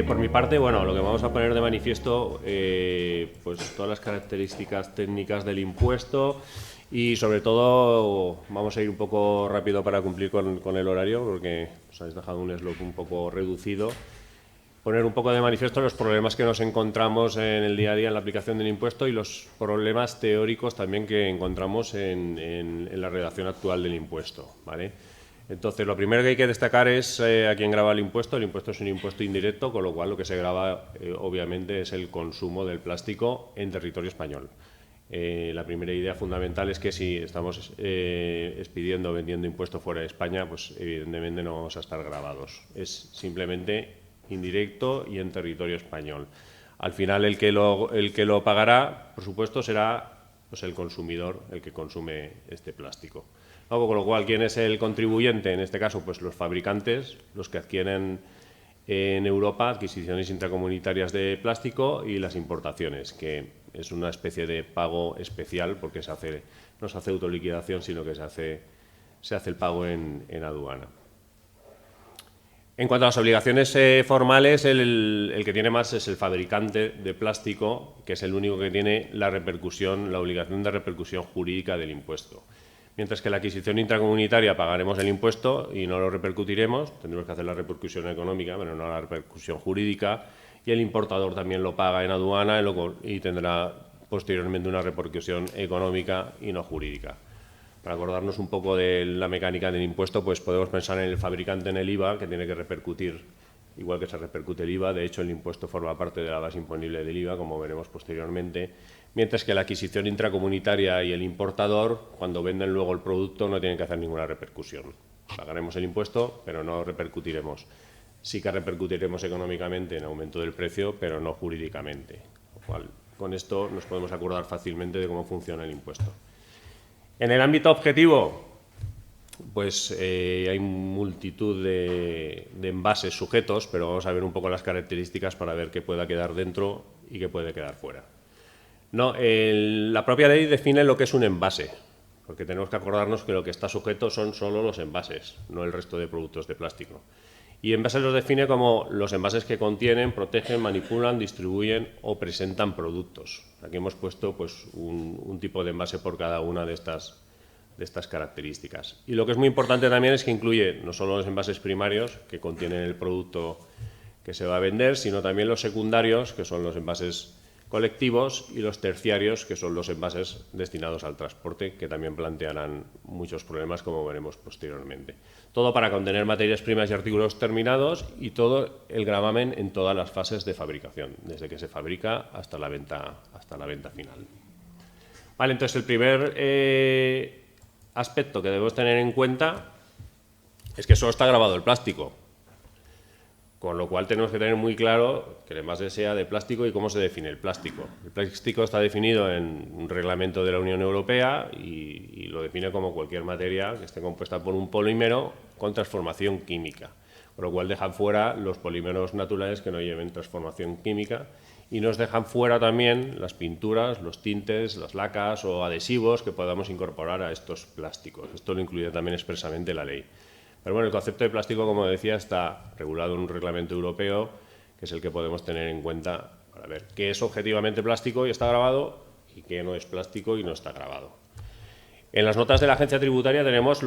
Por mi parte, bueno, lo que vamos a poner de manifiesto, pues todas las características técnicas del impuesto y sobre todo vamos a ir un poco rápido para cumplir con el horario porque os habéis dejado un slot un poco reducido. Poner un poco de manifiesto los problemas que nos encontramos en el día a día en la aplicación del impuesto y los problemas teóricos también que encontramos en la redacción actual del impuesto, ¿vale? Entonces, lo primero que hay que destacar es a quién grava el impuesto. El impuesto es un impuesto indirecto, con lo cual lo que se grava, obviamente, es el consumo del plástico en territorio español. La primera idea fundamental es que si estamos expidiendo o vendiendo impuesto fuera de España, pues evidentemente no vamos a estar gravados. Es simplemente indirecto y en territorio español. Al final, el que lo pagará, por supuesto, será pues, el consumidor, el que consume este plástico. Luego, con lo cual, ¿quién es el contribuyente? En este caso, pues los fabricantes, los que adquieren en Europa adquisiciones intracomunitarias de plástico y las importaciones, que es una especie de pago especial porque no se hace autoliquidación, sino que se hace el pago en aduana. En cuanto a las obligaciones formales, el que tiene más es el fabricante de plástico, que es el único que tiene la obligación de repercusión jurídica del impuesto. Mientras que la adquisición intracomunitaria pagaremos el impuesto y no lo repercutiremos, tendremos que hacer la repercusión económica, pero no la repercusión jurídica, y el importador también lo paga en aduana y tendrá posteriormente una repercusión económica y no jurídica. Para acordarnos un poco de la mecánica del impuesto, pues podemos pensar en el fabricante en el IVA, que tiene que repercutir igual que se repercute el IVA. De hecho, el impuesto forma parte de la base imponible del IVA, como veremos posteriormente, mientras que la adquisición intracomunitaria y el importador, cuando venden luego el producto, no tienen que hacer ninguna repercusión. Pagaremos el impuesto, pero no repercutiremos. Sí que repercutiremos económicamente en aumento del precio, pero no jurídicamente. Lo cual, con esto nos podemos acordar fácilmente de cómo funciona el impuesto. En el ámbito objetivo, pues hay multitud de envases sujetos, pero vamos a ver un poco las características para ver qué pueda quedar dentro y qué puede quedar fuera. No, la propia ley define lo que es un envase, porque tenemos que acordarnos que lo que está sujeto son solo los envases, no el resto de productos de plástico. Y envases los define como los envases que contienen, protegen, manipulan, distribuyen o presentan productos. Aquí hemos puesto pues, un tipo de envase por cada una de estas características. Y lo que es muy importante también es que incluye no solo los envases primarios que contienen el producto que se va a vender, sino también los secundarios, que son los envases colectivos, y los terciarios, que son los envases destinados al transporte, que también plantearán muchos problemas, como veremos posteriormente. Todo para contener materias primas y artículos terminados y todo el gravamen en todas las fases de fabricación, desde que se fabrica hasta la venta final. Vale, entonces el primer aspecto que debemos tener en cuenta es que solo está grabado el plástico, con lo cual tenemos que tener muy claro que el envase sea de plástico y cómo se define el plástico. El plástico está definido en un reglamento de la Unión Europea y lo define como cualquier materia que esté compuesta por un polímero con transformación química, con lo cual dejan fuera los polímeros naturales que no lleven transformación química y nos dejan fuera también las pinturas, los tintes, las lacas o adhesivos que podamos incorporar a estos plásticos. Esto lo incluye también expresamente la ley. Pero bueno, el concepto de plástico, como decía, está regulado en un reglamento europeo, que es el que podemos tener en cuenta para ver qué es objetivamente plástico y está grabado y qué no es plástico y no está grabado. En las notas de la agencia tributaria tenemos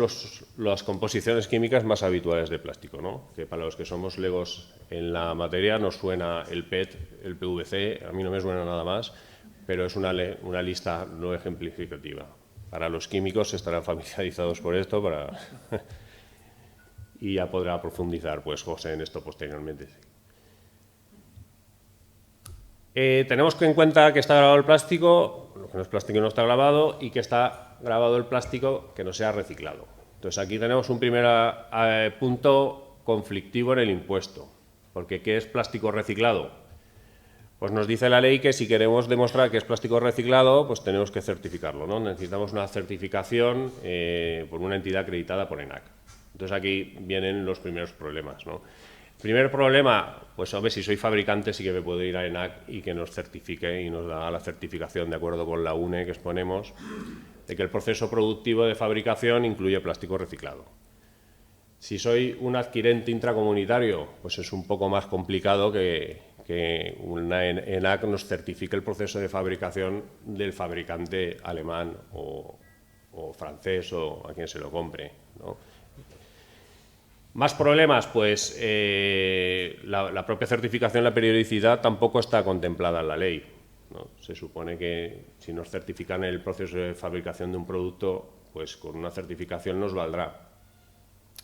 las composiciones químicas más habituales de plástico, ¿no? Que para los que somos legos en la materia nos suena el PET, el PVC, a mí no me suena nada más, pero es una lista no ejemplificativa. Para los químicos estarán familiarizados por esto, y ya podrá profundizar pues José en esto posteriormente. Tenemos que en cuenta que está grabado el plástico, lo que no es plástico no está grabado, y que está grabado el plástico que no sea reciclado. Entonces aquí tenemos un primer punto conflictivo en el impuesto, porque ¿qué es plástico reciclado? Pues nos dice la ley que si queremos demostrar que es plástico reciclado, pues tenemos que certificarlo, ¿no? Necesitamos una certificación por una entidad acreditada por ENAC. Entonces aquí vienen los primeros problemas, ¿no? Primer problema, pues hombre, si soy fabricante sí que me puedo ir a ENAC y que nos certifique y nos da la certificación de acuerdo con la UNE que exponemos de que el proceso productivo de fabricación incluye plástico reciclado. Si soy un adquirente intracomunitario, pues es un poco más complicado que una ENAC nos certifique el proceso de fabricación del fabricante alemán o francés o a quien se lo compre, ¿no? Más problemas, pues la propia certificación, la periodicidad tampoco está contemplada en la ley, ¿no? Se supone que si nos certifican el proceso de fabricación de un producto, pues con una certificación nos valdrá,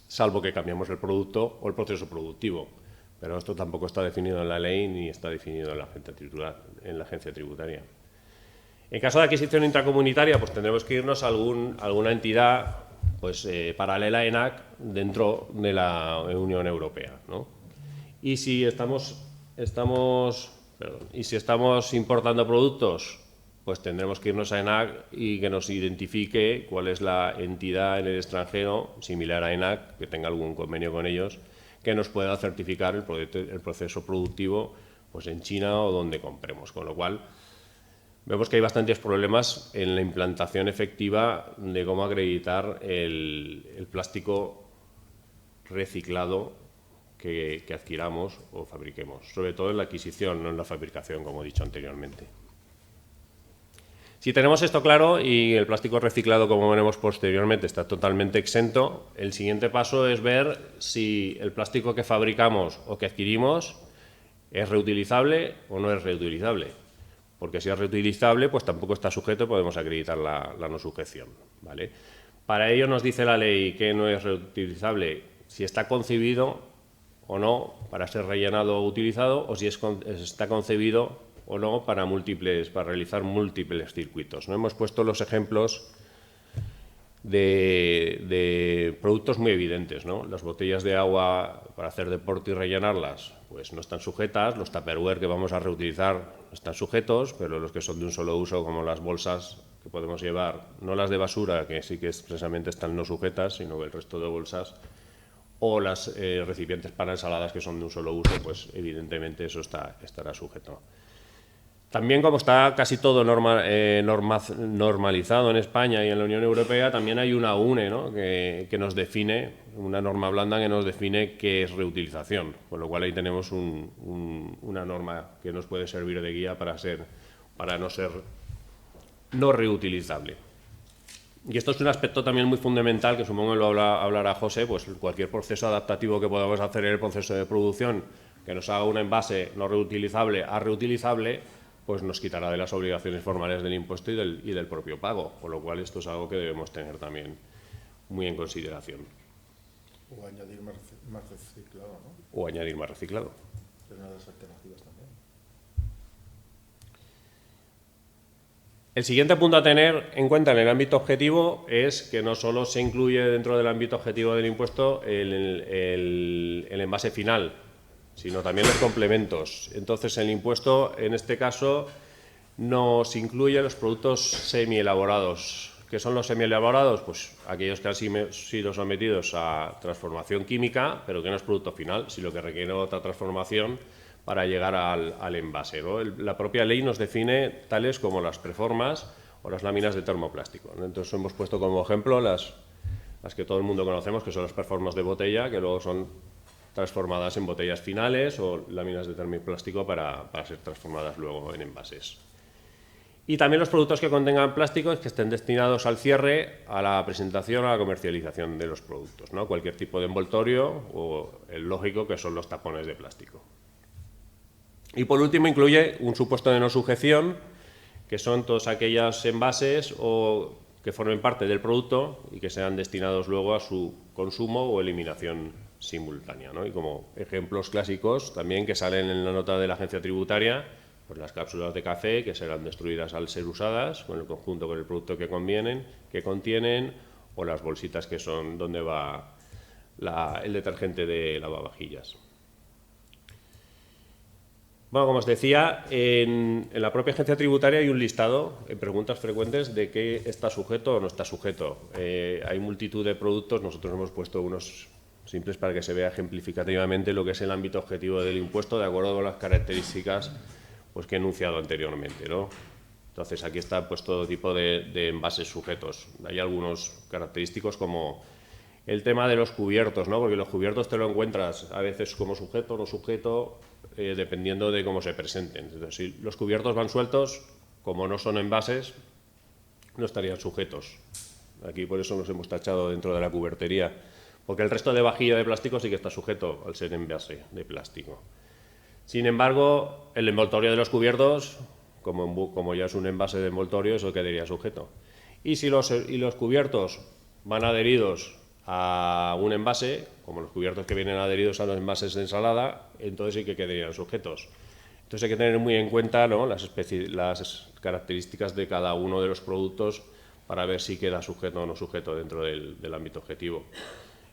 salvo que cambiemos el producto o el proceso productivo. Pero esto tampoco está definido en la ley ni está definido en la agencia tributaria. En caso de adquisición intracomunitaria, pues tendremos que irnos a alguna entidad pues, paralela a ENAC dentro de la Unión Europea, ¿no? Y si estamos importando productos, pues tendremos que irnos a ENAC y que nos identifique cuál es la entidad en el extranjero similar a ENAC, que tenga algún convenio con ellos, que nos pueda certificar el proceso productivo pues en China o donde compremos. Con lo cual, vemos que hay bastantes problemas en la implantación efectiva de cómo acreditar el plástico reciclado que adquiramos o fabriquemos, sobre todo en la adquisición, no en la fabricación, como he dicho anteriormente. Si tenemos esto claro y el plástico reciclado, como veremos posteriormente, está totalmente exento, el siguiente paso es ver si el plástico que fabricamos o que adquirimos es reutilizable o no es reutilizable. Porque si es reutilizable, pues tampoco está sujeto, podemos acreditar la no sujeción, ¿vale? Para ello nos dice la ley que no es reutilizable si está concebido o no para ser rellenado o utilizado, o si está concebido o no para realizar múltiples circuitos, ¿no? Hemos puesto los ejemplos de productos muy evidentes, ¿no? Las botellas de agua para hacer deporte y rellenarlas, pues no están sujetas. Los tupperware que vamos a reutilizar no están sujetos, pero los que son de un solo uso, como las bolsas que podemos llevar, no las de basura, que sí que expresamente están no sujetas, sino que el resto de bolsas, o las recipientes para ensaladas que son de un solo uso, pues evidentemente eso estará sujeto. También, como está casi todo normalizado en España y en la Unión Europea, también hay una UNE, ¿no? que nos define, una norma blanda que nos define qué es reutilización, con lo cual ahí tenemos una norma que nos puede servir de guía para no ser no reutilizable. Y esto es un aspecto también muy fundamental, que supongo que lo hablará José, pues cualquier proceso adaptativo que podamos hacer en el proceso de producción que nos haga un envase no reutilizable a reutilizable, pues nos quitará de las obligaciones formales del impuesto y del propio pago, con lo cual esto es algo que debemos tener también muy en consideración. O añadir más reciclado, ¿no? O añadir más reciclado. Es una de las alternativas también. El siguiente punto a tener en cuenta en el ámbito objetivo es que no solo se incluye dentro del ámbito objetivo del impuesto el envase final, sino también los complementos. Entonces, el impuesto, en este caso, nos incluye los productos semielaborados. ¿Qué son los semielaborados? Pues aquellos que han sido sometidos a transformación química, pero que no es producto final, sino que requiere otra transformación para llegar al envase, ¿no? La propia ley nos define tales como las preformas o las láminas de termoplástico, ¿no? Entonces, hemos puesto como ejemplo las que todo el mundo conocemos, que son las preformas de botella, que luego son transformadas en botellas finales, o láminas de termoplástico para ser transformadas luego en envases. Y también los productos que contengan plásticos que estén destinados al cierre, a la presentación, a la comercialización de los productos, ¿no? Cualquier tipo de envoltorio o el lógico, que son los tapones de plástico. Y por último incluye un supuesto de no sujeción, que son todos aquellos envases que formen parte del producto y que sean destinados luego a su consumo o eliminación simultánea, ¿no? Y como ejemplos clásicos también que salen en la nota de la agencia tributaria, pues las cápsulas de café que serán destruidas al ser usadas, con el conjunto con el producto que contienen, o las bolsitas que son donde va el detergente de lavavajillas. Bueno, como os decía, en la propia agencia tributaria hay un listado en preguntas frecuentes de qué está sujeto o no está sujeto. Hay multitud de productos, nosotros hemos puesto unos simples para que se vea ejemplificativamente lo que es el ámbito objetivo del impuesto, de acuerdo con las características pues, que he enunciado anteriormente, ¿no? Entonces, aquí está pues, todo tipo de envases sujetos. Hay algunos característicos como El tema de los cubiertos, ¿no? Porque los cubiertos te lo encuentras a veces como sujeto o no sujeto, dependiendo de cómo se presenten. Entonces, si los cubiertos van sueltos, como no son envases, no estarían sujetos. Aquí por eso nos hemos tachado dentro de la cubertería, porque el resto de vajilla de plástico sí que está sujeto al ser envase de plástico. Sin embargo, el envoltorio de los cubiertos, como ya es un envase de envoltorio, eso quedaría sujeto. Y si los cubiertos van adheridos a un envase, como los cubiertos que vienen adheridos a los envases de ensalada, entonces sí que quedarían sujetos. Entonces hay que tener muy en cuenta, ¿no?, las características de cada uno de los productos para ver si queda sujeto o no sujeto dentro del ámbito objetivo.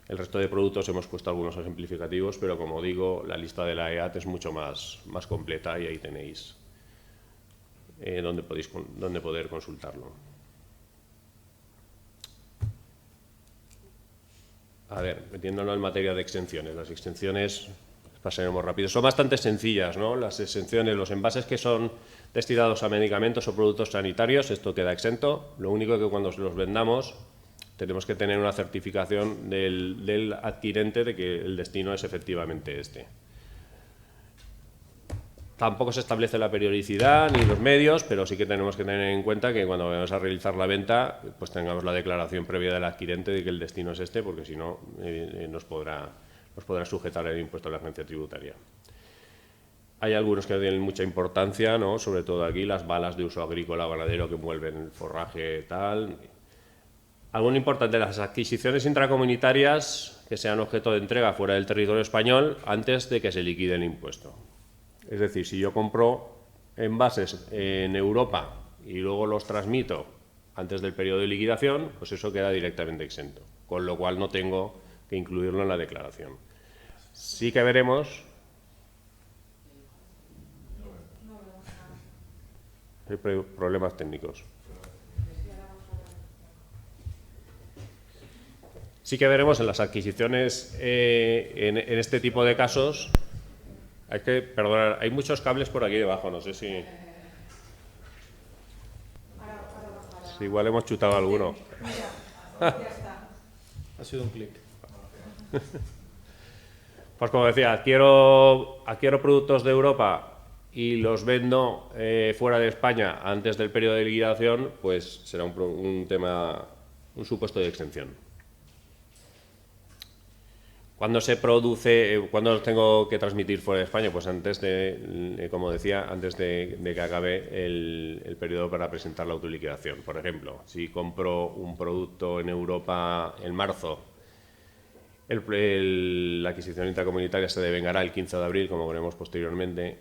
El resto de productos hemos puesto algunos ejemplificativos, pero como digo, la lista de la EAT es mucho más completa y ahí tenéis donde poder consultarlo. A ver, metiéndonos en materia de exenciones. Las exenciones, pasaremos rápido, son bastante sencillas, ¿no? Las exenciones, los envases que son destinados a medicamentos o productos sanitarios, esto queda exento. Lo único que cuando los vendamos tenemos que tener una certificación del adquirente de que el destino es efectivamente este. Tampoco se establece la periodicidad ni los medios, pero sí que tenemos que tener en cuenta que cuando vayamos a realizar la venta, pues tengamos la declaración previa del adquirente de que el destino es este, porque si no, nos podrá sujetar el impuesto a la agencia tributaria. Hay algunos que tienen mucha importancia, ¿no? Sobre todo aquí, las balas de uso agrícola o ganadero que envuelven el forraje tal. Algo importante, las adquisiciones intracomunitarias que sean objeto de entrega fuera del territorio español antes de que se liquide el impuesto. Es decir, si yo compro envases en Europa y luego los transmito antes del periodo de liquidación, pues eso queda directamente exento, con lo cual no tengo que incluirlo en la declaración. Sí que veremos. Hay problemas técnicos. Sí que veremos en las adquisiciones, en este tipo de casos. Hay que perdonar, hay muchos cables por aquí debajo, no sé si igual hemos chutado alguno. Ya está. Ha sido un clic. Pues como decía, adquiero productos de Europa y los vendo fuera de España antes del periodo de liquidación, pues será un supuesto de exención. ¿Cuándo se produce, cuándo los tengo que transmitir fuera de España? Pues antes de, como decía, antes de que acabe el periodo para presentar la autoliquidación. Por ejemplo, si compro un producto en Europa en marzo, la adquisición intracomunitaria se devengará el 15 de abril, como veremos posteriormente,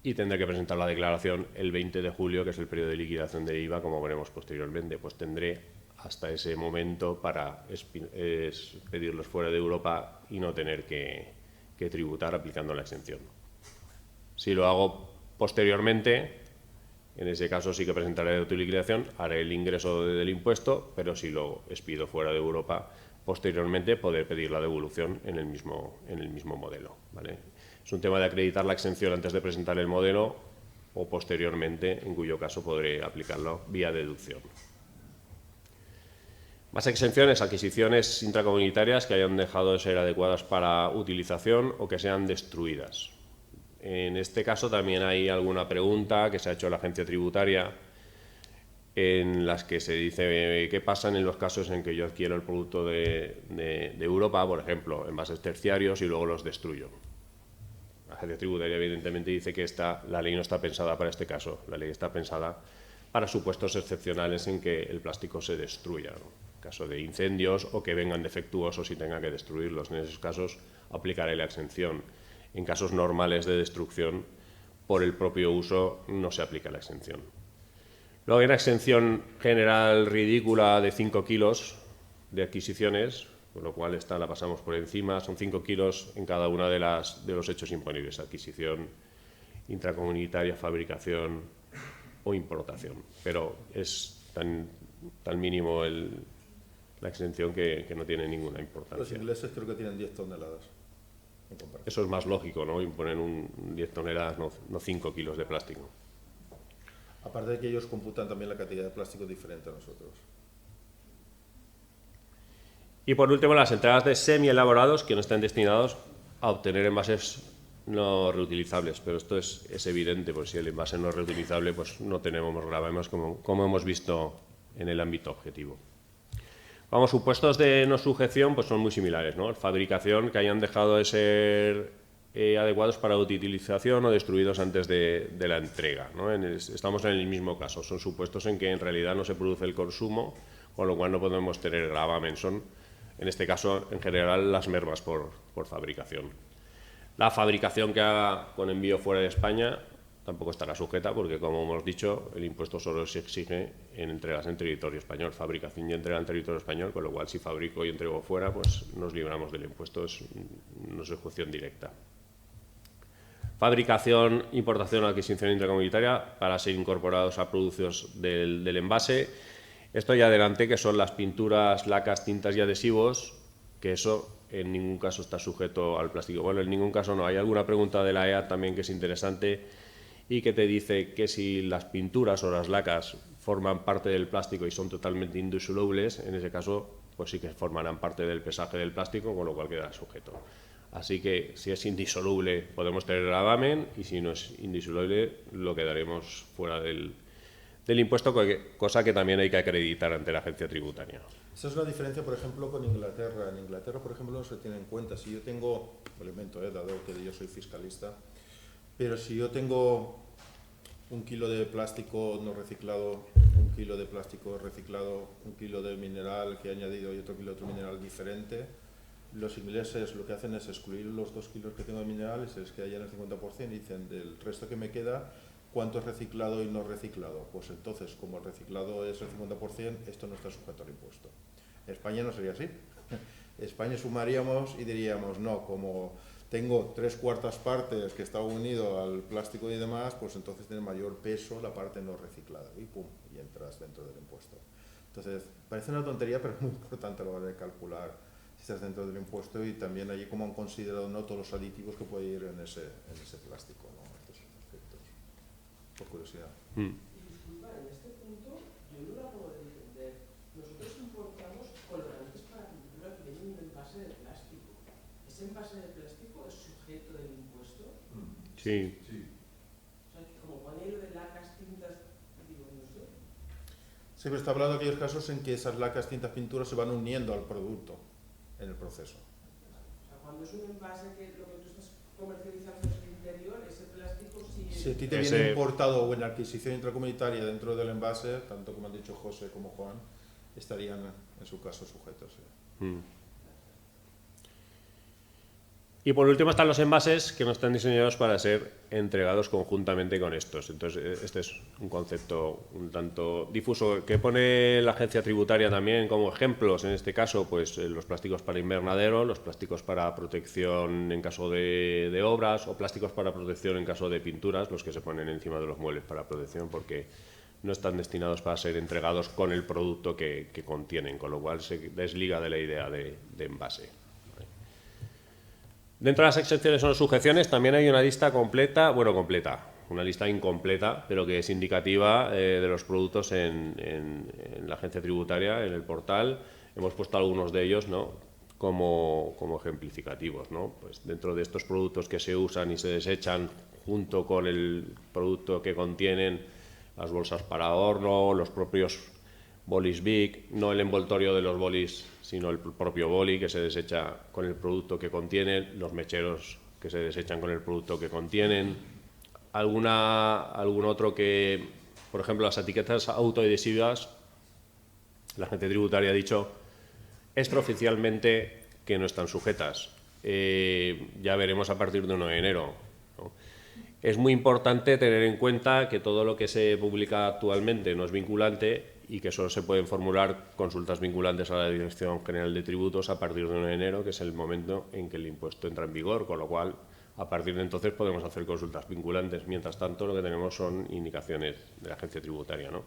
y tendré que presentar la declaración el 20 de julio, que es el periodo de liquidación de IVA, como veremos posteriormente. Pues tendré hasta ese momento para pedirlos fuera de Europa y no tener que tributar aplicando la exención. Si lo hago posteriormente, en ese caso sí que presentaré la autoliquidación, haré el ingreso del impuesto, pero si lo expido fuera de Europa, posteriormente poder pedir la devolución en el mismo modelo, ¿vale? Es un tema de acreditar la exención antes de presentar el modelo o posteriormente, en cuyo caso podré aplicarlo vía deducción. Más exenciones, adquisiciones intracomunitarias que hayan dejado de ser adecuadas para utilización o que sean destruidas. En este caso también hay alguna pregunta que se ha hecho a la agencia tributaria en las que se dice qué pasan en los casos en que yo adquiero el producto de Europa, por ejemplo, envases terciarios y luego los destruyo. La agencia tributaria evidentemente dice que la ley no está pensada para este caso, la ley está pensada para supuestos excepcionales en que el plástico se destruya, ¿no? En caso de incendios o que vengan defectuosos y tenga que destruirlos. En esos casos aplicaré la exención. En casos normales de destrucción por el propio uso no se aplica la exención. Luego hay una exención general ridícula de 5 kilos de adquisiciones, con lo cual esta la pasamos por encima. Son 5 kilos en cada una de los hechos imponibles: adquisición intracomunitaria, fabricación o importación. Pero es tan mínimo la exención que no tiene ninguna importancia. Los ingleses creo que tienen 10 toneladas. Eso es más lógico, ¿no? Imponer 10 toneladas, no 5 kilos de plástico. Aparte de que ellos computan también la cantidad de plástico diferente a nosotros. Y por último, las entregas de semi-elaborados que no estén destinados a obtener envases no reutilizables, pero esto es evidente, pues si el envase no es reutilizable, pues no tenemos gravamen como hemos visto en el ámbito objetivo. Vamos, supuestos de no sujeción pues son muy similares, ¿no? Fabricación que hayan dejado de ser adecuados para utilización o destruidos antes de la entrega, ¿no? Estamos en el mismo caso, son supuestos en que en realidad no se produce el consumo, con lo cual no podemos tener gravamen, son en este caso en general las mermas por fabricación. La fabricación que haga con envío fuera de España tampoco estará sujeta porque, como hemos dicho, el impuesto solo se exige en entregas en territorio español, fabricación y entrega en territorio español, con lo cual si fabrico y entrego fuera, pues nos libramos del impuesto, no es ejecución directa. Fabricación, importación, adquisición intracomunitaria para ser incorporados a productos del envase. Esto ya adelante, que son las pinturas, lacas, tintas y adhesivos, que eso en ningún caso está sujeto al plástico. Bueno, en ningún caso no. Hay alguna pregunta de la EA también que es interesante y que te dice que si las pinturas o las lacas forman parte del plástico y son totalmente indisolubles, en ese caso pues sí que formarán parte del pesaje del plástico, con lo cual quedará sujeto. Así que si es indisoluble podemos tener gravamen y si no es indisoluble lo quedaremos fuera del impuesto, cosa que también hay que acreditar ante la agencia tributaria. Esa es la diferencia, por ejemplo, con Inglaterra. En Inglaterra, por ejemplo, no se tiene en cuenta. Si yo tengo, lo invento, dado que yo soy fiscalista, pero si yo tengo 1 kilo de plástico no reciclado, 1 kilo de plástico reciclado, 1 kilo de mineral que he añadido y otro kilo de otro mineral diferente, los ingleses lo que hacen es excluir los 2 kilos que tengo de minerales, es que hayan el 50% y dicen del resto que me queda, ¿cuánto es reciclado y no reciclado? Pues entonces, como el reciclado es el 50%, esto no está sujeto al impuesto. En España no sería así. En España sumaríamos y diríamos, no, como tengo 3/4 partes que está unido al plástico y demás, pues entonces tiene mayor peso la parte no reciclada. Y pum, y entras dentro del impuesto. Entonces, parece una tontería, pero es muy importante a la hora de calcular si estás dentro del impuesto y también allí como han considerado no todos los aditivos que puede ir en ese plástico, ¿no? Estos efectos, por curiosidad. Y disculpa, en este punto yo no la puedo entender. Nosotros importamos colorantes para pintura que vienen de un envase de plástico. ¿Ese envase de plástico es sujeto del impuesto? Sí. O sea, que como pone lo de lacas, tintas, digo, no sé. Sí, pero está hablando de aquellos casos en que esas lacas, tintas, pinturas se van uniendo al producto en el proceso. O sea, cuando es un envase que lo que tú estás comercializando es el interior, ese plástico sí es... Si a ti te viene importado o en adquisición intracomunitaria dentro del envase, tanto como han dicho José como Juan, estarían en su caso sujetos. Sí. Y por último están los envases que no están diseñados para ser entregados conjuntamente con estos. Entonces, este es un concepto un tanto difuso que pone la agencia tributaria también como ejemplos. En este caso, pues los plásticos para invernadero, los plásticos para protección en caso de obras o plásticos para protección en caso de pinturas, los que se ponen encima de los muebles para protección, porque no están destinados para ser entregados con el producto que contienen, con lo cual se desliga de la idea de envase. Dentro de las excepciones o sujeciones también hay una lista completa, una lista incompleta, pero que es indicativa de los productos en la agencia tributaria, en el portal. Hemos puesto algunos de ellos, ¿no?, como ejemplificativos, ¿no? Pues dentro de estos productos que se usan y se desechan junto con el producto que contienen, las bolsas para horno, los propios bolis Bic, no el envoltorio de los bolis, sino el propio boli que se desecha con el producto que contienen, los mecheros que se desechan con el producto que contienen, algún otro que, por ejemplo, las etiquetas autoadhesivas, la agencia tributaria ha dicho extraoficialmente que no están sujetas. Ya veremos a partir de 1 de enero, ¿no? Es muy importante tener en cuenta que todo lo que se publica actualmente no es vinculante y que solo se pueden formular consultas vinculantes a la Dirección General de Tributos a partir de 1 de enero, que es el momento en que el impuesto entra en vigor, con lo cual a partir de entonces podemos hacer consultas vinculantes. Mientras tanto, lo que tenemos son indicaciones de la agencia tributaria, ¿no?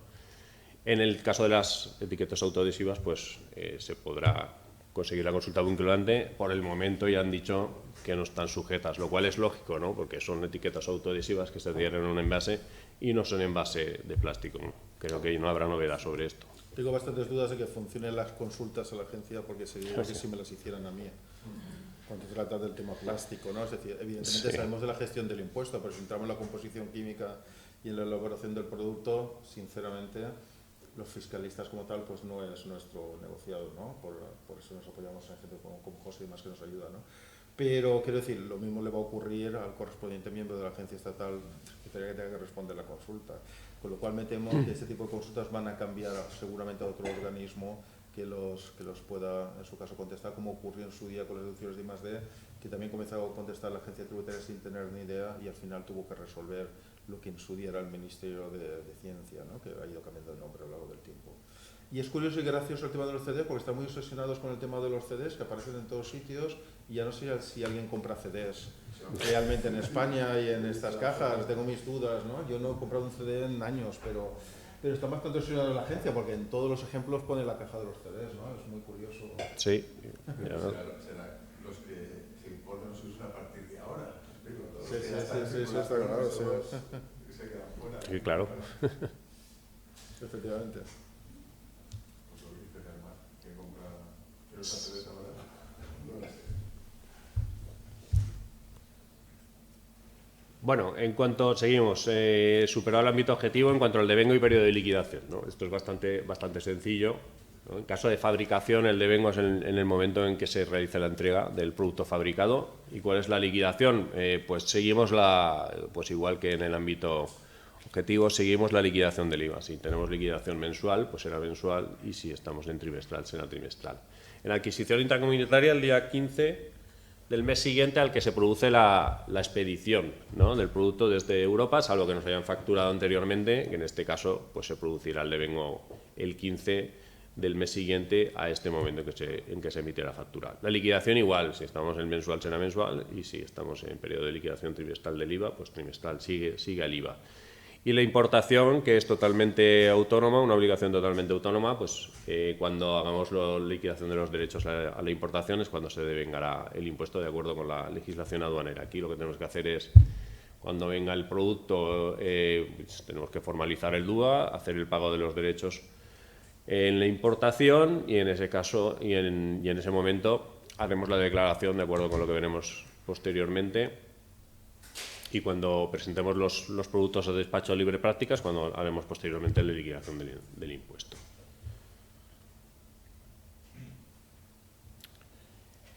En el caso de las etiquetas autoadhesivas, pues se podrá conseguir la consulta vinculante. Por el momento ya han dicho que no están sujetas, lo cual es lógico, ¿no? Porque son etiquetas autoadhesivas que se adhieren a un envase y no son envase de plástico, ¿no? Creo que no habrá novedad sobre esto. Tengo bastantes dudas de que funcionen las consultas a la agencia, porque sería que si me las hicieran a mí, cuando se trata del tema plástico, ¿no? Es decir, evidentemente Sí. sabemos de la gestión del impuesto, pero si entramos en la composición química y en la elaboración del producto, sinceramente, los fiscalistas como tal, pues no es nuestro negociado, ¿no? Por eso nos apoyamos en gente como José y demás que nos ayuda, ¿no? Pero quiero decir, lo mismo le va a ocurrir al correspondiente miembro de la agencia estatal que tenga que responder la consulta. Con lo cual me temo que este tipo de consultas van a cambiar seguramente a otro organismo que los pueda, en su caso, contestar, como ocurrió en su día con las deducciones de I+D, que también comenzó a contestar la agencia tributaria sin tener ni idea y al final tuvo que resolver lo que en su día era el Ministerio de Ciencia, ¿no? Que ha ido cambiando de nombre a lo largo del tiempo. Y es curioso y gracioso el tema de los CDs, porque están muy obsesionados con el tema de los CDs, que aparecen en todos sitios, y ya no sé si alguien compra CDs realmente en España y en estas cajas. Tengo mis dudas, ¿no? Yo no he comprado un CD en años, pero está bastante obsesionado la agencia, porque en todos los ejemplos pone la caja de los CDs, ¿no? Es muy curioso. Sí. Será los que se imponen se usan a partir de ahora. Sí, está claro, sí. Se quedan fuera. Sí, claro. Efectivamente. Pues lo dice además, que compra los CDs ahora. No lo sé. Bueno, en cuanto seguimos, superado el ámbito objetivo en cuanto al devengo y periodo de liquidación, ¿no? Esto es bastante sencillo, ¿no? En caso de fabricación, el devengo es en el momento en que se realiza la entrega del producto fabricado. ¿Y cuál es la liquidación? Pues seguimos pues igual que en el ámbito objetivo, seguimos la liquidación del IVA. Si tenemos liquidación mensual, pues será mensual, y si estamos en trimestral, será trimestral. En la adquisición intracomunitaria, el día 15 del mes siguiente al que se produce la expedición, ¿no? Del producto desde Europa, salvo que nos hayan facturado anteriormente, que en este caso pues se producirá el devengo el 15 del mes siguiente a este momento en que se emite la factura. La liquidación igual, si estamos en mensual será mensual, y si estamos en periodo de liquidación trimestral del IVA, pues trimestral sigue el IVA. Y la importación, que es totalmente autónoma, una obligación totalmente autónoma, pues cuando hagamos la liquidación de los derechos a la importación es cuando se devengará el impuesto de acuerdo con la legislación aduanera. Aquí lo que tenemos que hacer es, cuando venga el producto, pues tenemos que formalizar el DUA, hacer el pago de los derechos en la importación, y en ese caso y en ese momento haremos la declaración de acuerdo con lo que veremos posteriormente. Y cuando presentemos los productos a despacho libre prácticas, cuando haremos posteriormente la liquidación del impuesto.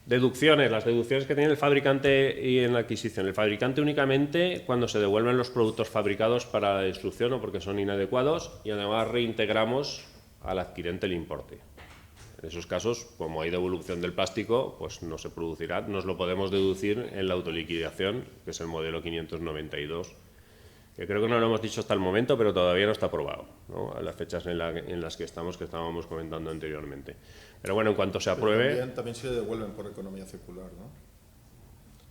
Deducciones, las deducciones que tiene el fabricante y en la adquisición. El fabricante únicamente cuando se devuelven los productos fabricados para la destrucción o porque son inadecuados, y además reintegramos al adquirente el importe. En esos casos, como hay devolución del plástico, pues no se producirá, nos lo podemos deducir en la autoliquidación, que es el modelo 592, que creo que no lo hemos dicho hasta el momento, pero todavía no está aprobado, ¿no? A las fechas en las que estábamos comentando anteriormente. Pero bueno, en cuanto se apruebe... También se le devuelven por economía circular, ¿no?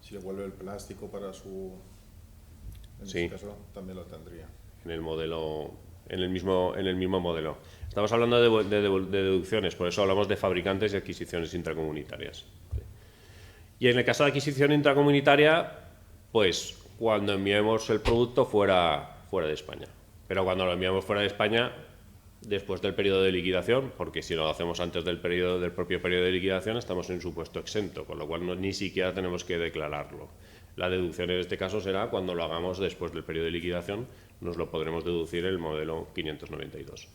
Si le vuelve el plástico para su... En Sí. ese caso también lo tendría. En el modelo, en el mismo modelo. Estamos hablando de deducciones, por eso hablamos de fabricantes y adquisiciones intracomunitarias. Y en el caso de adquisición intracomunitaria, pues cuando enviemos el producto fuera de España. Pero cuando lo enviamos fuera de España, después del periodo de liquidación, porque si lo hacemos antes del propio periodo de liquidación, estamos en supuesto exento, con lo cual ni siquiera tenemos que declararlo. La deducción en este caso será cuando lo hagamos después del periodo de liquidación, nos lo podremos deducir el modelo 592.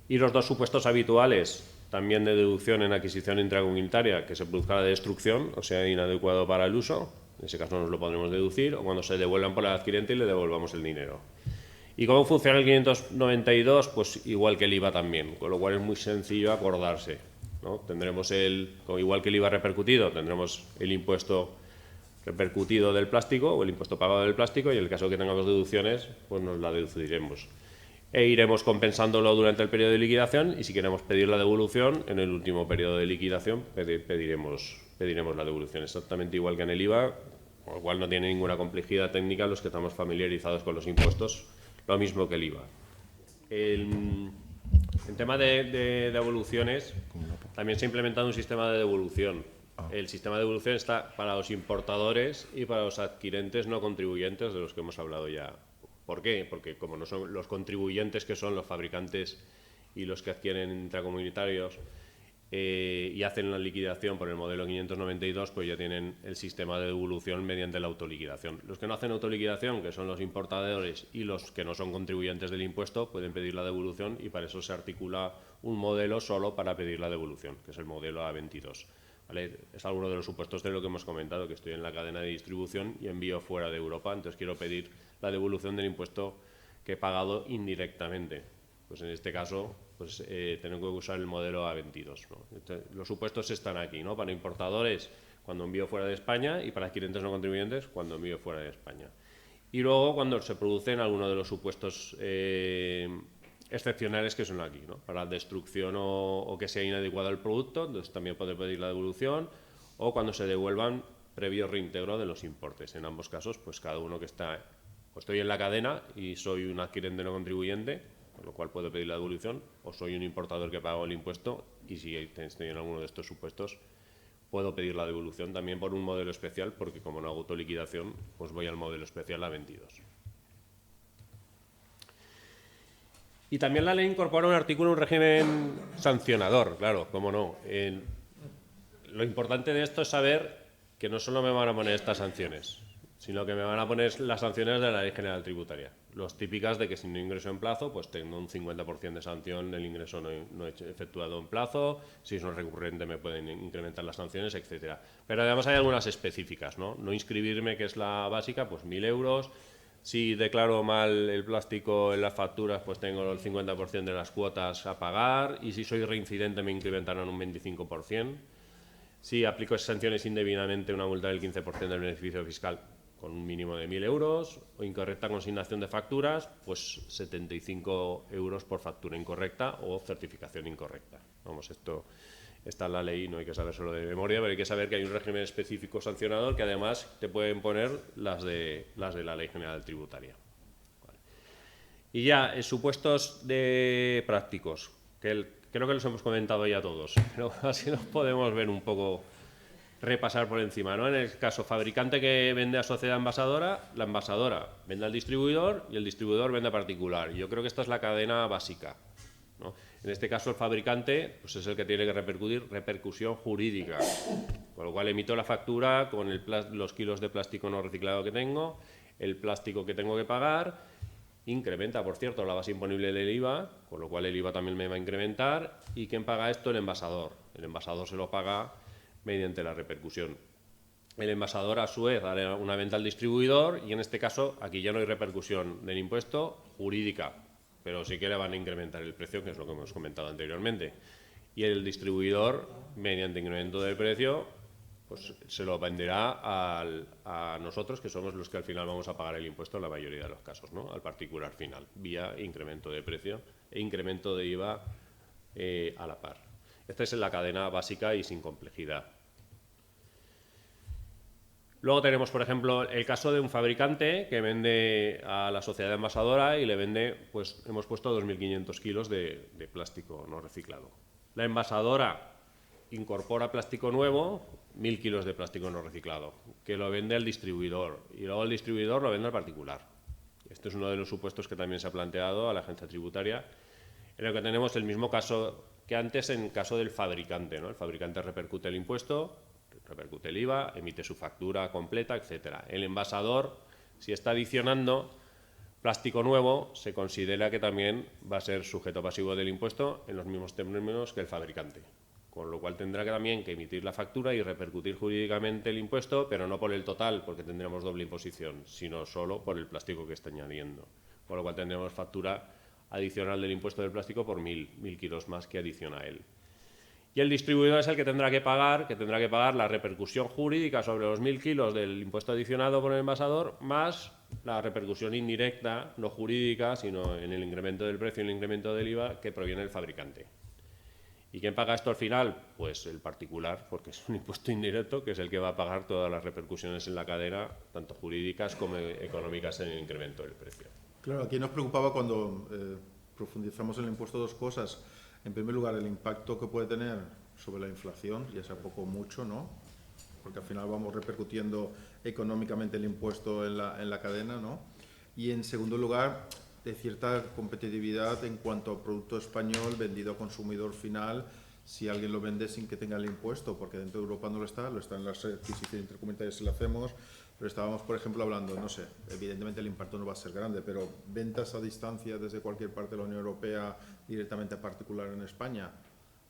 Y los dos supuestos habituales, también de deducción en adquisición intracomunitaria, que se produzca la destrucción, o sea, inadecuado para el uso, en ese caso nos lo podremos deducir, o cuando se devuelvan por el adquirente y le devolvamos el dinero. ¿Y cómo funciona el 592? Pues igual que el IVA también, con lo cual es muy sencillo acordarse, ¿no? Tendremos igual que el IVA repercutido, tendremos el impuesto repercutido del plástico o el impuesto pagado del plástico, y en el caso que tengamos deducciones, pues nos la deduciremos. E iremos compensándolo durante el periodo de liquidación, y si queremos pedir la devolución, en el último periodo de liquidación pediremos la devolución, exactamente igual que en el IVA, con lo cual no tiene ninguna complejidad técnica los que estamos familiarizados con los impuestos, lo mismo que el IVA. En tema de devoluciones, también se ha implementado un sistema de devolución. El sistema de devolución está para los importadores y para los adquirentes no contribuyentes, de los que hemos hablado ya. ¿Por qué? Porque como no son los contribuyentes, que son los fabricantes y los que adquieren intracomunitarios, y hacen la liquidación por el modelo 592, pues ya tienen el sistema de devolución mediante la autoliquidación. Los que no hacen autoliquidación, que son los importadores y los que no son contribuyentes del impuesto, pueden pedir la devolución, y para eso se articula un modelo solo para pedir la devolución, que es el modelo A22. ¿Vale? Es alguno de los supuestos de lo que hemos comentado, que estoy en la cadena de distribución y envío fuera de Europa, entonces quiero pedir la devolución del impuesto que he pagado indirectamente. Pues en este caso, pues tengo que usar el modelo A22, ¿no? Los supuestos están aquí, ¿no? Para importadores, cuando envío fuera de España, y para adquirentes no contribuyentes, cuando envío fuera de España. Y luego, cuando se producen algunos de los supuestos excepcionales que son aquí, ¿no? Para destrucción o que sea inadecuado el producto, entonces también puede pedir la devolución, o cuando se devuelvan previo reintegro de los importes. En ambos casos, pues cada uno que está, pues estoy en la cadena y soy un adquirente no contribuyente, con lo cual puedo pedir la devolución, o soy un importador que pago el impuesto, y si estoy en alguno de estos supuestos, puedo pedir la devolución también por un modelo especial, porque como no hago autoliquidación, pues voy al modelo especial A22. Y también la ley incorpora un artículo, un régimen sancionador, claro, cómo no. Lo importante de esto es saber que no solo me van a poner estas sanciones, sino que me van a poner las sanciones de la Ley General Tributaria. Los típicas de que si no ingreso en plazo, pues tengo un 50% de sanción del ingreso no efectuado en plazo, si es no recurrente me pueden incrementar las sanciones, etcétera. Pero además hay algunas específicas, ¿no? No inscribirme, que es la básica, pues 1.000 euros. Si declaro mal el plástico en las facturas, pues tengo el 50% de las cuotas a pagar, y si soy reincidente me incrementarán un 25%. Si aplico sanciones indebidamente, una multa del 15% del beneficio fiscal con un mínimo de 1.000 euros, o incorrecta consignación de facturas, pues 75 euros por factura incorrecta o certificación incorrecta. Vamos, esto está en la ley, no hay que sabérselo de memoria, pero hay que saber que hay un régimen específico sancionador que además te pueden poner las de la Ley General Tributaria. Vale. Y ya, supuestos de prácticos, que creo que los hemos comentado ya todos, pero así nos podemos ver un poco, repasar por encima, ¿no? En el caso fabricante que vende a sociedad envasadora, la envasadora vende al distribuidor y el distribuidor vende a particular. Yo creo que esta es la cadena básica, ¿no? En este caso el fabricante, pues es el que tiene que repercutir repercusión jurídica, con lo cual emito la factura con los kilos de plástico no reciclado que tengo, el plástico que tengo que pagar. Incrementa, por cierto, la base imponible del IVA, con lo cual el IVA también me va a incrementar. ¿Y quién paga esto? El envasador. El envasador se lo paga mediante la repercusión. El envasador, a su vez, hará una venta al distribuidor, y en este caso aquí ya no hay repercusión del impuesto jurídica, pero sí que le van a incrementar el precio, que es lo que hemos comentado anteriormente. Y el distribuidor, mediante incremento del precio, pues se lo venderá a nosotros, que somos los que al final vamos a pagar el impuesto en la mayoría de los casos, ¿no? Al particular final, vía incremento de precio e incremento de IVA a la par. Esta es la cadena básica y sin complejidad. Luego tenemos, por ejemplo, el caso de un fabricante que vende a la sociedad envasadora y le vende, pues hemos puesto 2.500 kilos de plástico no reciclado. La envasadora incorpora plástico nuevo, 1.000 kilos de plástico no reciclado, que lo vende al distribuidor, y luego el distribuidor lo vende al particular. Este es uno de los supuestos que también se ha planteado a la agencia tributaria, en el que tenemos el mismo caso que antes en caso del fabricante, ¿no? El fabricante repercute el impuesto, repercute el IVA, emite su factura completa, etcétera. El envasador, si está adicionando plástico nuevo, se considera que también va a ser sujeto pasivo del impuesto en los mismos términos que el fabricante, con lo cual tendrá que también que emitir la factura y repercutir jurídicamente el impuesto, pero no por el total, porque tendremos doble imposición, sino solo por el plástico que está añadiendo, con lo cual tendremos factura adicional del impuesto del plástico por 1.000 kilos más que adiciona a él. Y el distribuidor es el que tendrá que pagar la repercusión jurídica sobre los 1.000 kilos del impuesto adicionado por el envasador, más la repercusión indirecta, no jurídica, sino en el incremento del precio y el incremento del IVA que proviene del fabricante. ¿Y quién paga esto al final? Pues el particular, porque es un impuesto indirecto, que es el que va a pagar todas las repercusiones en la cadena, tanto jurídicas como económicas, en el incremento del precio. Claro, aquí nos preocupaba cuando profundizamos en el impuesto dos cosas. En primer lugar, el impacto que puede tener sobre la inflación, ya sea poco o mucho, ¿no? Porque al final vamos repercutiendo económicamente el impuesto en la cadena, ¿no? Y en segundo lugar, de cierta competitividad en cuanto a producto español vendido a consumidor final, si alguien lo vende sin que tenga el impuesto, porque dentro de Europa no lo está en las adquisiciones intercomunitarias si lo hacemos, pero estábamos, por ejemplo, hablando, no sé, evidentemente el impacto no va a ser grande, pero ventas a distancia desde cualquier parte de la Unión Europea directamente a particular en España,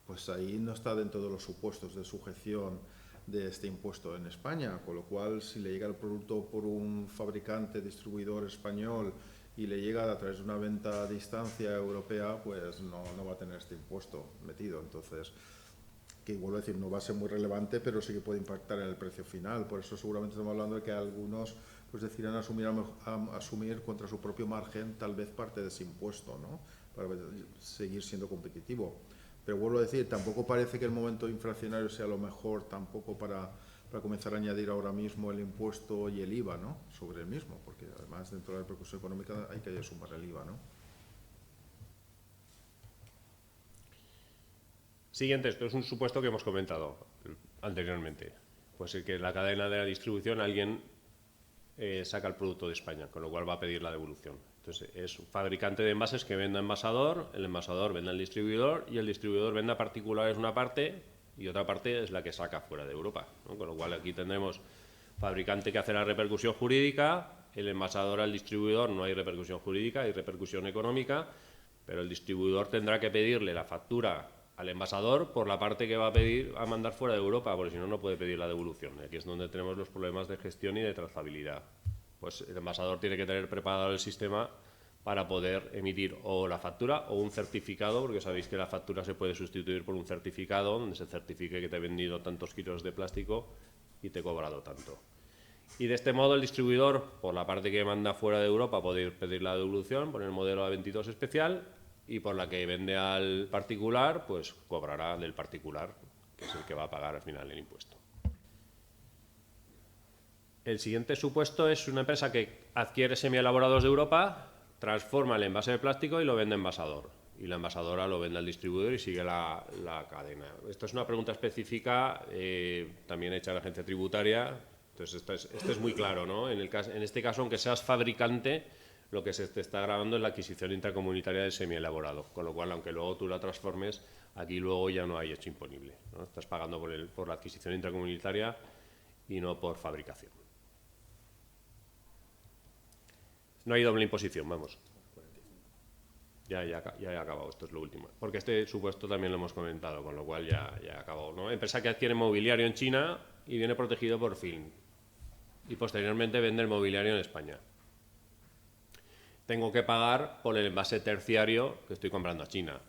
pues ahí no está dentro de los supuestos de sujeción de este impuesto en España, con lo cual si le llega el producto por un fabricante, distribuidor español y le llega a través de una venta a distancia europea, pues no va a tener este impuesto metido. Entonces, que vuelvo a decir, no va a ser muy relevante, pero sí que puede impactar en el precio final. Por eso seguramente estamos hablando de que algunos pues decidirán asumir contra su propio margen tal vez parte de ese impuesto, ¿no? Para seguir siendo competitivo. Pero vuelvo a decir, tampoco parece que el momento inflacionario sea lo mejor tampoco para comenzar a añadir ahora mismo el impuesto y el IVA, ¿no? Sobre el mismo, porque además dentro de la repercusión económica hay que sumar el IVA, ¿no? Siguiente, esto es un supuesto que hemos comentado anteriormente. Pues el que en la cadena de la distribución alguien saca el producto de España, con lo cual va a pedir la devolución. Entonces es un fabricante de envases que vende a envasador, el envasador vende al distribuidor y el distribuidor vende a particulares una parte y otra parte es la que saca fuera de Europa, ¿no? Con lo cual aquí tendremos fabricante que hace la repercusión jurídica, el envasador al distribuidor no hay repercusión jurídica, hay repercusión económica, pero el distribuidor tendrá que pedirle la factura al envasador por la parte que va a pedir a mandar fuera de Europa, porque si no, no puede pedir la devolución. Aquí es donde tenemos los problemas de gestión y de trazabilidad. Pues el envasador tiene que tener preparado el sistema para poder emitir o la factura o un certificado, porque sabéis que la factura se puede sustituir por un certificado donde se certifique que te he vendido tantos kilos de plástico y te he cobrado tanto. Y de este modo el distribuidor, por la parte que manda fuera de Europa, puede pedir la devolución por el modelo A22 especial, y por la que vende al particular, pues cobrará del particular, que es el que va a pagar al final el impuesto. El siguiente supuesto es una empresa que adquiere semielaborados de Europa, transforma el envase de plástico y lo vende a envasador. Y la envasadora lo vende al distribuidor y sigue la cadena. Esta es una pregunta específica, también hecha a la agencia tributaria. Entonces, esto es muy claro, ¿no? En este caso, aunque seas fabricante, lo que se te está grabando es la adquisición intracomunitaria del semielaborado, con lo cual, aunque luego tú la transformes, aquí luego ya no hay hecho imponible, ¿no? Estás pagando por la adquisición intracomunitaria y no por fabricación. No hay doble imposición, vamos. Ya he acabado, esto es lo último. Porque este supuesto también lo hemos comentado, con lo cual ya he acabado, ¿no? Empresa que adquiere mobiliario en China y viene protegido por film. Y posteriormente vende el mobiliario en España. Tengo que pagar por el envase terciario que estoy comprando a China.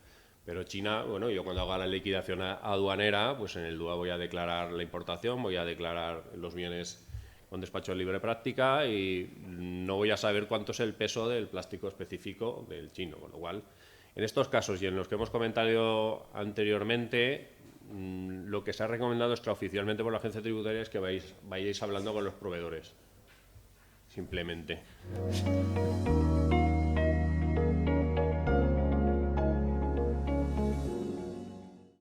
Pero China, bueno, yo cuando haga la liquidación aduanera, pues en el DUA voy a declarar la importación, voy a declarar los bienes con despacho de libre práctica y no voy a saber cuánto es el peso del plástico específico del chino, con lo cual, en estos casos y en los que hemos comentado anteriormente, lo que se ha recomendado extraoficialmente por la agencia tributaria es que vayáis hablando con los proveedores, simplemente.